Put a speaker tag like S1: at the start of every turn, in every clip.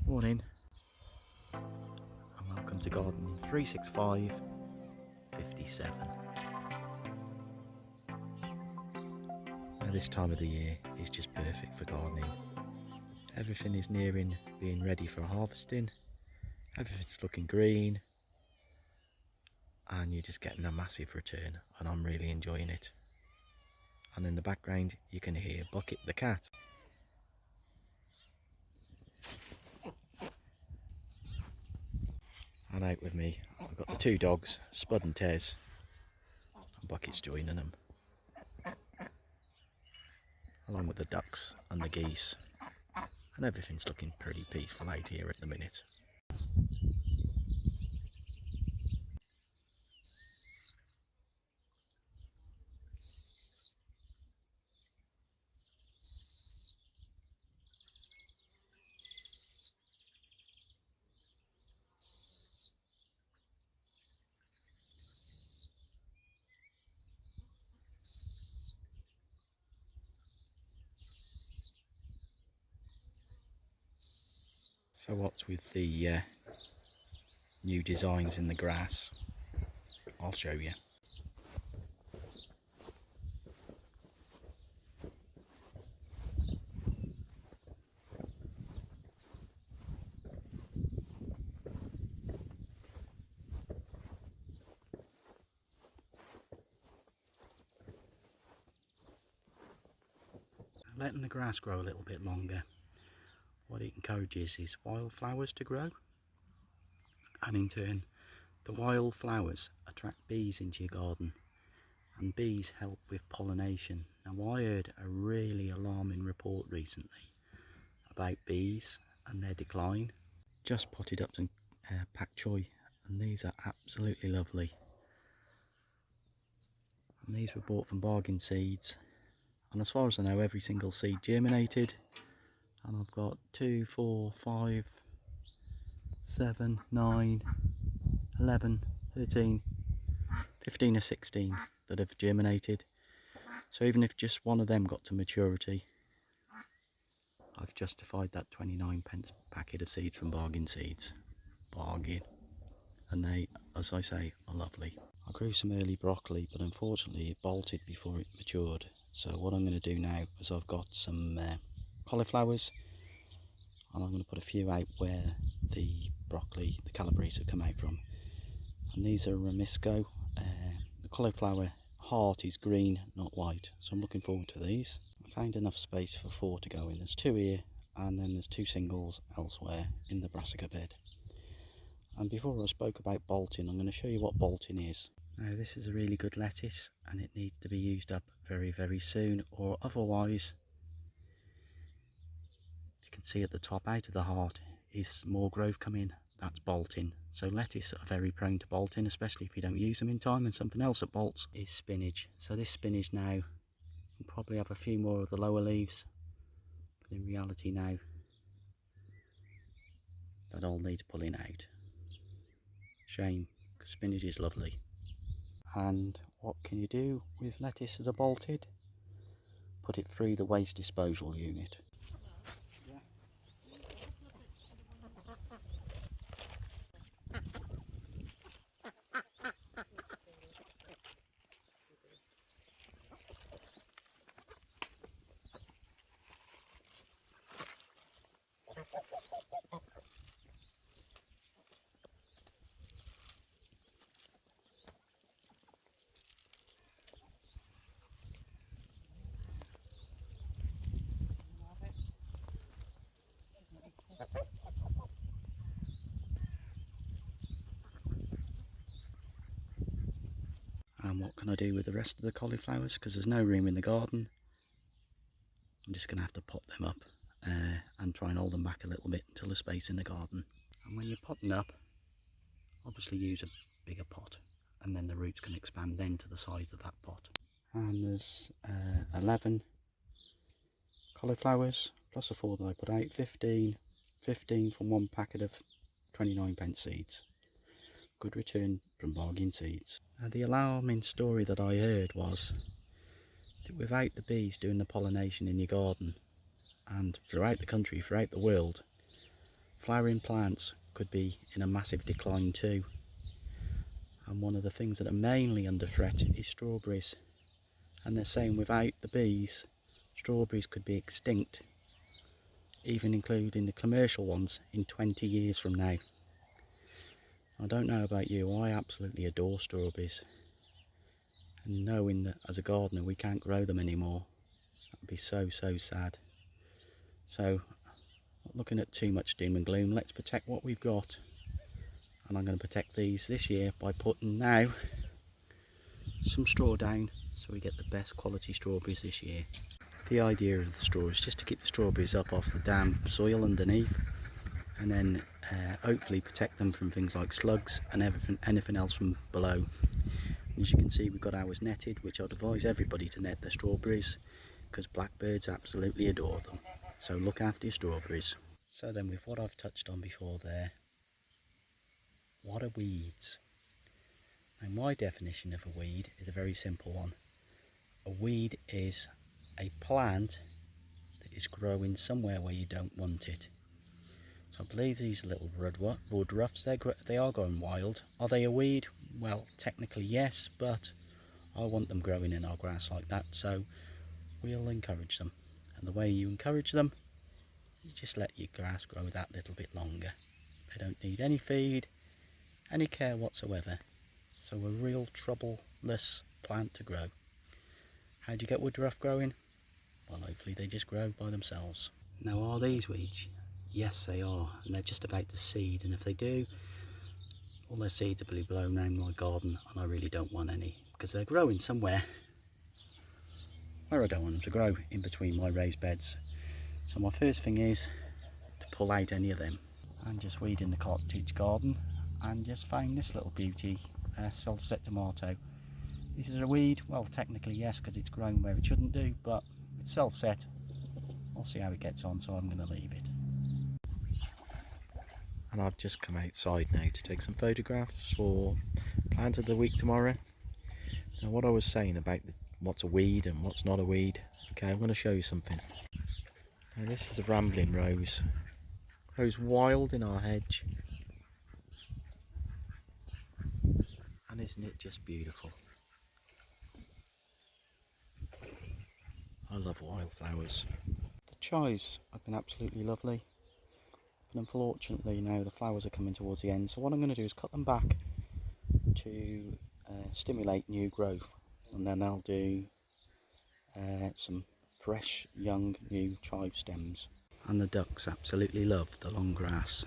S1: Morning and welcome to garden 36557. Now this time of the year is just perfect for gardening. Everything is nearing being ready for harvesting, everything's looking green and you're just getting a massive return, and I'm really enjoying it. And in the background you can hear Bucket the cat. And out with me I've got the two dogs, Spud and Tez, and Bucket's joining them, along with the ducks and the geese, and everything's looking pretty peaceful out here at the minute. So what's with the new designs in the grass? I'll show you. Letting the grass grow a little bit longer, what it encourages is wildflowers to grow, and in turn the wildflowers attract bees into your garden, and bees help with pollination. Now I heard a really alarming report recently about bees and their decline. Just potted up some pak choi, and these are absolutely lovely, and these were bought from bargain seeds, and as far as I know every single seed germinated. And I've got 2, 4, 5, 7, 9, 11, 13, 15 or 16 that have germinated. So even if just one of them got to maturity, I've justified that 29p packet of seeds from bargain seeds. Bargain. And they, as I say, are lovely. I grew some early broccoli, but unfortunately it bolted before it matured. So what I'm going to do now is I've got some cauliflowers, and I'm going to put a few out where the broccoli, the calabrese, have come out from. And these are Ramisco. The cauliflower heart is green, not white, so I'm looking forward to these. I found enough space for 4 to go in. There's 2 here, and then there's 2 singles elsewhere in the brassica bed. And before I spoke about bolting, I'm going to show you what bolting is. Now this is a really good lettuce, and it needs to be used up very, very soon, or otherwise, you can see at the top out of the heart is more growth coming. That's bolting. So lettuce are very prone to bolting, especially if you don't use them in time. And something else that bolts is spinach. So this spinach now will probably have a few more of the lower leaves, but in reality now that all needs pulling out. Shame, because spinach is lovely. And what can you do with lettuce that are bolted? Put it through the waste disposal unit. And what can I do with the rest of the cauliflowers? Because there's no room in the garden, I'm just going to have to pot them up and try and hold them back a little bit until there's space in the garden. And when you're potting up, obviously use a bigger pot, and then the roots can expand then to the size of that pot. And there's 11 cauliflowers plus the 4 that I put out, 15 from one packet of 29p seeds. Good return from bargain seeds. The alarming story that I heard was that without the bees doing the pollination in your garden, and throughout the country, throughout the world, flowering plants could be in a massive decline too. And one of the things that are mainly under threat is strawberries. And they're saying without the bees, strawberries could be extinct, even including the commercial ones, in 20 years from now. I don't know about you, I absolutely adore strawberries. And knowing that as a gardener we can't grow them anymore, that would be so sad. So, not looking at too much doom and gloom, let's protect what we've got. And I'm going to protect these this year by putting now some straw down so we get the best quality strawberries this year. The idea of the straw is just to keep the strawberries up off the damp soil underneath, and then hopefully protect them from things like slugs and anything else from below. As you can see, we've got ours netted, which I'd advise everybody to net their strawberries because blackbirds absolutely adore them. So look after your strawberries. So then, with what I've touched on before there, what are weeds? And my definition of a weed is a very simple one. A weed is a plant that is growing somewhere where you don't want it. So I believe these little woodruffs, they are going wild. Are they a weed? Well, technically yes, but I want them growing in our grass like that, so we'll encourage them. And the way you encourage them is just let your grass grow that little bit longer. They don't need any feed, any care whatsoever. So a real troubleless plant to grow. How do you get woodruff growing? Well, hopefully they just grow by themselves. Now, are these weeds? Yes, they are, and they're just about to seed, and if they do, all their seeds will be blown around my garden, and I really don't want any, because they're growing somewhere where I don't want them to grow, in between my raised beds. So my first thing is to pull out any of them. I'm just weeding the cottage garden, and just found this little beauty, self-set tomato. This is a weed? Well, technically yes, because it's grown where it shouldn't do, but it's self-set. I'll see how it gets on, so I'm going to leave it. And I've just come outside now to take some photographs for plant of the week tomorrow. Now, what I was saying about what's a weed and what's not a weed, okay, I'm going to show you something. Now, this is a rambling rose. Grows wild in our hedge. And isn't it just beautiful? I love wildflowers. The chives have been absolutely lovely. But unfortunately now the flowers are coming towards the end, so what I'm going to do is cut them back to stimulate new growth, and then I'll do some fresh young new chive stems. And the ducks absolutely love the long grass,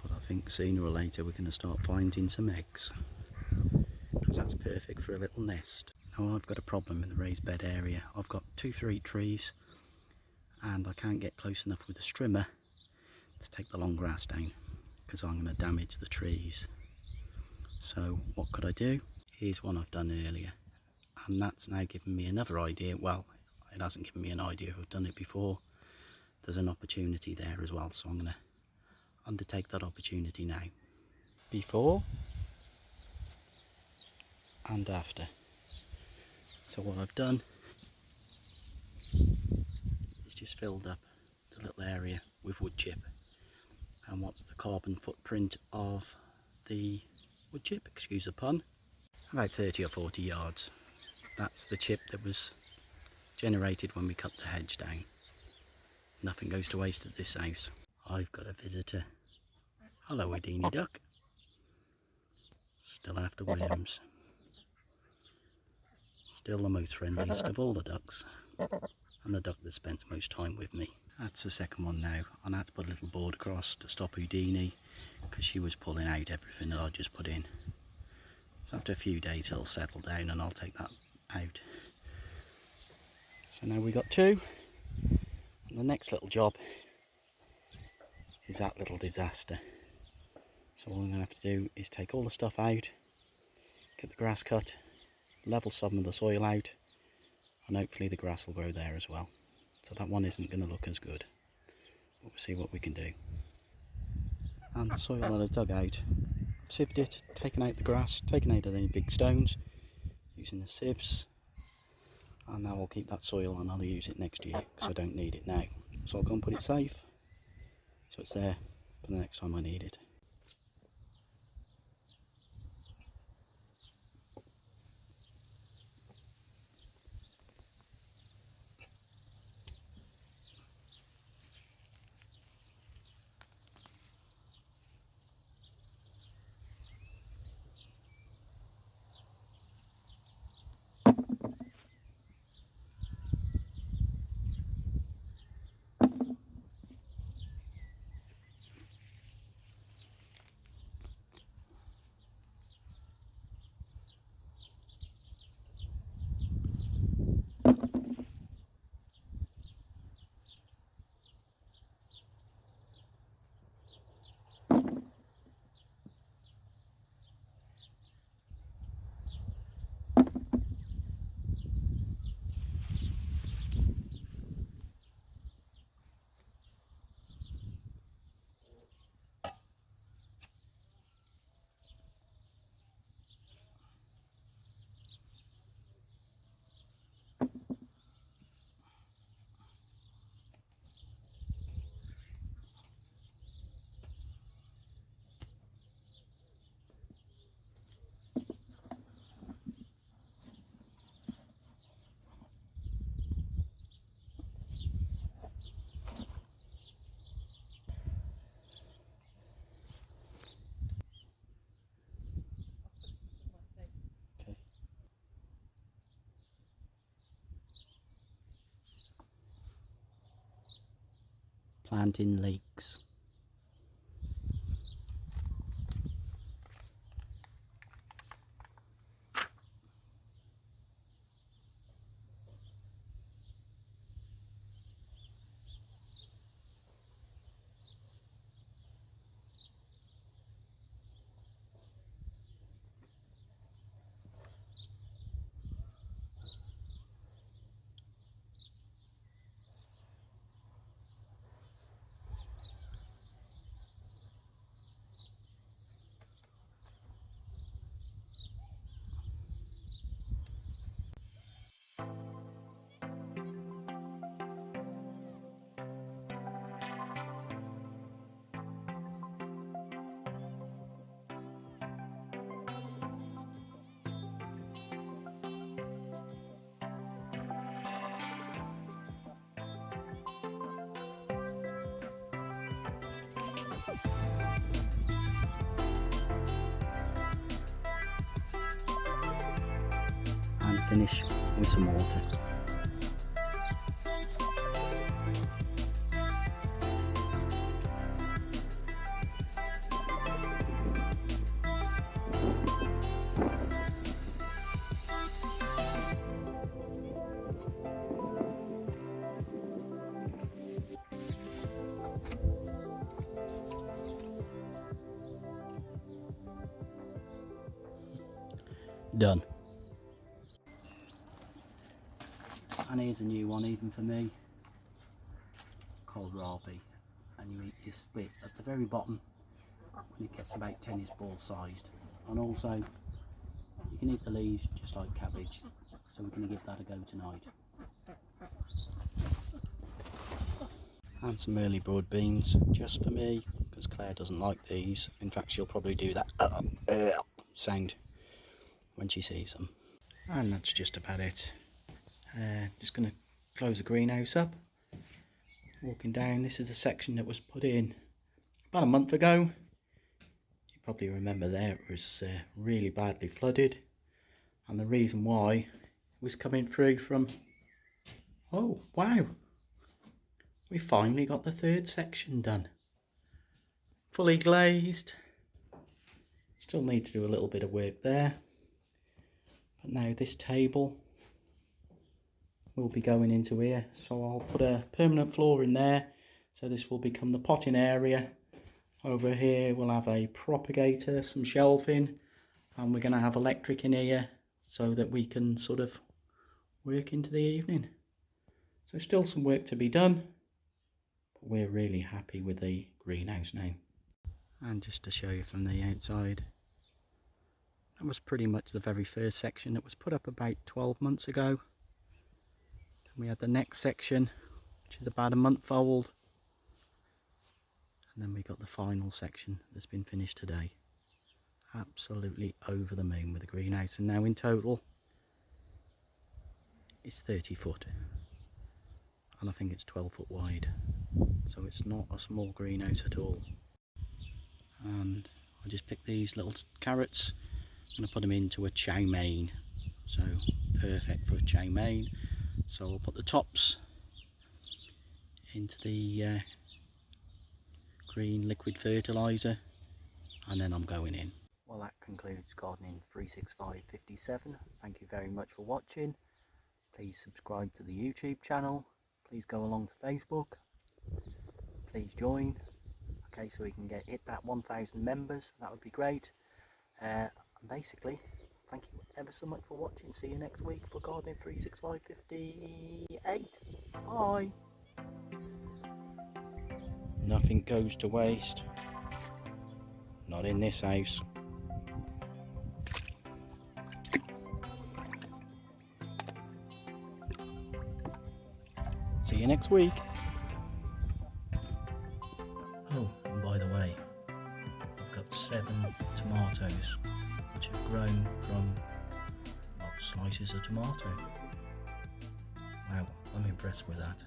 S1: but I think sooner or later we're going to start finding some eggs, because that's perfect for a little nest. Now, I've got a problem in the raised bed area. I've got 2 fruit trees and I can't get close enough with a strimmer to take the long grass down, because I'm going to damage the trees. So what could I do? Here's one I've done earlier, and that's now given me another idea. Well, it hasn't given me an idea, I've done it before. There's an opportunity there as well, so I'm going to undertake that opportunity now. Before and after. So what I've done is just filled up the little area with wood chip. And what's the carbon footprint of the wood chip, excuse the pun? About 30 or 40 yards. That's the chip that was generated when we cut the hedge down. Nothing goes to waste at this house. I've got a visitor. Hello, Edini duck. Still after worms. Still the most friendliest of all the ducks, and the duck that spends most time with me. That's the second one now, and I had to put a little board across to stop Houdini, because she was pulling out everything that I just put in. So after a few days it'll settle down and I'll take that out. So now we got 2, and the next little job is that little disaster. So all I'm going to have to do is take all the stuff out, get the grass cut, level some of the soil out, and hopefully the grass will grow there as well. So that one isn't going to look as good, but we'll see what we can do. And the soil that I've dug out, I've sieved it, taken out the grass, taken out any big stones using the sieves, and now I'll keep that soil and I'll use it next year because I don't need it now. So I'll go and put it safe, so it's there for the next time I need it. Okay. Planting leeks. And finish with some water. Done. And here's a new one even for me, kohlrabi, and you eat your split at the very bottom when it gets about tennis ball sized. And also you can eat the leaves just like cabbage, so we're going to give that a go tonight. And some early broad beans just for me, because Claire doesn't like these. In fact, she'll probably do that sound when she sees them. And that's just about it. Just going to close the greenhouse up. Walking down, this is the section that was put in about a month ago. You probably remember there it was really badly flooded, and the reason why was coming through from, oh wow, we finally got the third section done, fully glazed. Still need to do a little bit of work there, but now this table will be going into here, so I'll put a permanent floor in there, so this will become the potting area. Over here we'll have a propagator, some shelving, and we're going to have electric in here so that we can sort of work into the evening. So still some work to be done, but we're really happy with the greenhouse now. And just to show you from the outside, that was pretty much the very first section that was put up about 12 months ago. We had the next section, which is about a month old, And then we got the final section that's been finished today. Absolutely over the moon with the greenhouse, and now in total it's 30 foot, and I think it's 12 foot wide, so it's not a small greenhouse at all. And I just picked these little carrots. I'm going to put them into a chow mein, so perfect for chow mein. So I'll put the tops into the green liquid fertiliser, and then I'm going in. Well, that concludes Gardening 36557. Thank you very much for watching. Please subscribe to the YouTube channel. Please go along to Facebook. Please join. Okay, so we can hit that 1,000 members. That would be great. And basically, thank you ever so much for watching. See you next week for Gardening 36558. Bye. Nothing goes to waste. Not in this house. See you next week. Oh, and by the way, I've got 7 tomatoes which have grown from slices of tomato. Wow, I'm impressed with that.